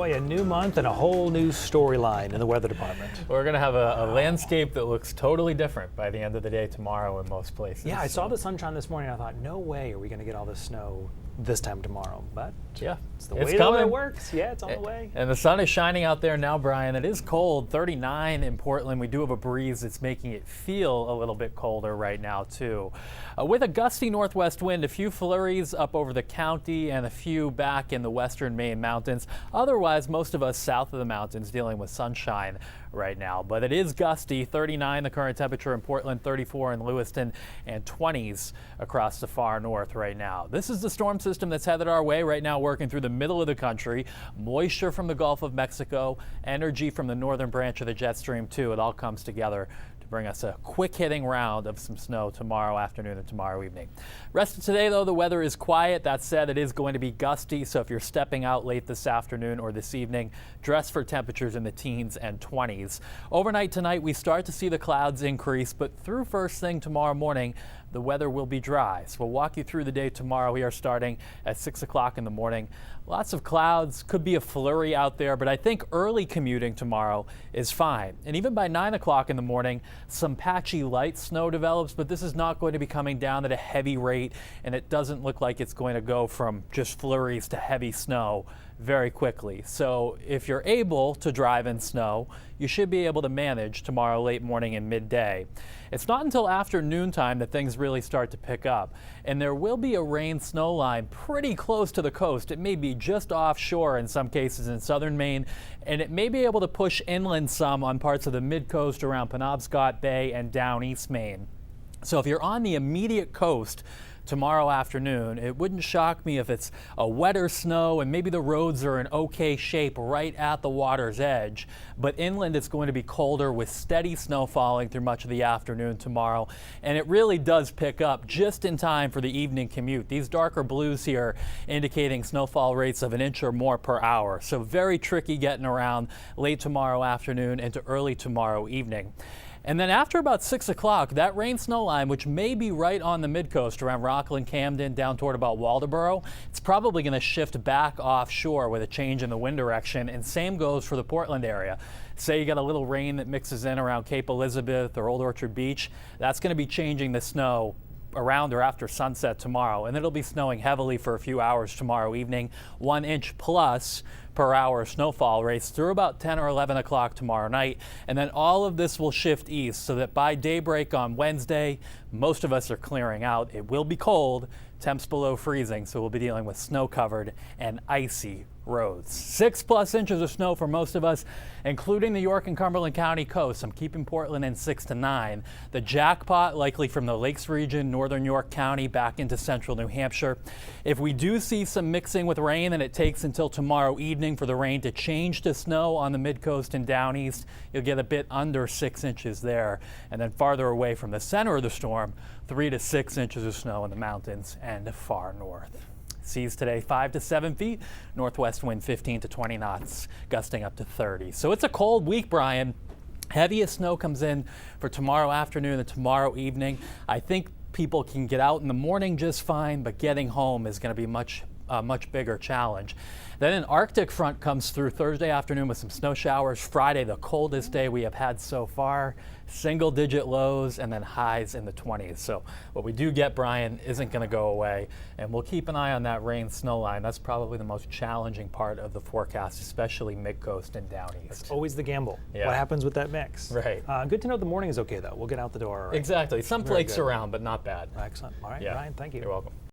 boy, a new month and a whole new storyline in the weather department. We're going to have a landscape that looks totally different by the end of the day tomorrow in most places. Yeah, I saw the sunshine this morning. I thought, no way are we going to get all this snow this time tomorrow. But yeah, it's the way it works. Yeah, it's on the way. And the sun is shining out there now, Brian. It is cold, 39 in Portland. We do have a breeze that's making it feel a little bit colder right now, too. With a gusty northwest wind, a few flurries up over the county and a few back in the western Maine mountains. Otherwise, most of us south of the mountains dealing with sunshine right now. But it is gusty, 39 the current temperature in Portland, 34 in Lewiston, and 20s across the far north right now. This is the storm system that's headed our way right now, working through the middle of the country. Moisture from the Gulf of Mexico, energy from the northern branch of the jet stream too. It all comes together to bring us a quick hitting round of some snow tomorrow afternoon and tomorrow evening. Rest of today, though, the weather is quiet. That said, it is going to be gusty, so if you're stepping out late this afternoon or this evening, dress for temperatures in the teens and 20s. Overnight tonight, we start to see the clouds increase, but through first thing tomorrow morning, the weather will be dry. So we'll walk you through the day tomorrow. We are starting at 6 o'clock in the morning. Lots of clouds, could be a flurry out there, but I think early commuting tomorrow is fine. And even by 9 o'clock in the morning, some patchy light snow develops, but this is not going to be coming down at a heavy rate, and it doesn't look like it's going to go from just flurries to heavy snow very quickly. So if you're able to drive in snow, you should be able to manage tomorrow late morning and midday. It's not until afternoon time that things really start to pick up, and there will be a rain snow line pretty close to the coast. It may be just offshore in some cases in southern Maine, and it may be able to push inland some on parts of the mid-coast around Penobscot Bay and down East Maine. So if you're on the immediate coast tomorrow afternoon, it wouldn't shock me if it's a wetter snow and maybe the roads are in okay shape right at the water's edge. But inland it's going to be colder with steady snow falling through much of the afternoon tomorrow. And it really does pick up just in time for the evening commute. These darker blues here indicating snowfall rates of 1 inch or more per hour. So very tricky getting around late tomorrow afternoon into early tomorrow evening. And then after about 6 o'clock, that rain snow line, which may be right on the mid-coast around Rockland, Camden, down toward about Waldoboro, it's probably going to shift back offshore with a change in the wind direction. And same goes for the Portland area. Say you got a little rain that mixes in around Cape Elizabeth or Old Orchard Beach, that's going to be changing the snow around or after sunset tomorrow, and it'll be snowing heavily for a few hours tomorrow evening. 1 inch plus per hour snowfall rates through about 10 or 11 o'clock tomorrow night, and then all of this will shift east so that by daybreak on Wednesday, most of us are clearing out. It will be cold, temps below freezing, so we'll be dealing with snow-covered and icy roads. 6+ inches of snow for most of us, including the York and Cumberland County coast. I'm keeping Portland in 6 to 9. The jackpot likely from the Lakes region, northern York County, back into central New Hampshire. If we do see some mixing with rain, and it takes until tomorrow evening for the rain to change to snow on the mid-coast and down east, you'll get a bit under 6 inches there. And then farther away from the center of the storm, 3 to 6 inches of snow in the mountains and far north. Seas today 5 to 7 feet, northwest wind 15 to 20 knots, gusting up to 30. So it's a cold week, Brian. Heaviest snow comes in for tomorrow afternoon and tomorrow evening. I think people can get out in the morning just fine, but getting home is going to be a much bigger challenge. Then an Arctic front comes through Thursday afternoon with some snow showers. Friday, the coldest day we have had so far. Single-digit lows and then highs in the 20s. So what we do get, Brian, isn't going to go away. And we'll keep an eye on that rain snow line. That's probably the most challenging part of the forecast, especially mid-coast and down east. It's always the gamble. Yeah. What happens with that mix? Right. Good to know the morning is okay, though. We'll get out the door. All right. Exactly. Some flakes around, but not bad. Excellent. All right, Yeah. Ryan, thank you. You're welcome.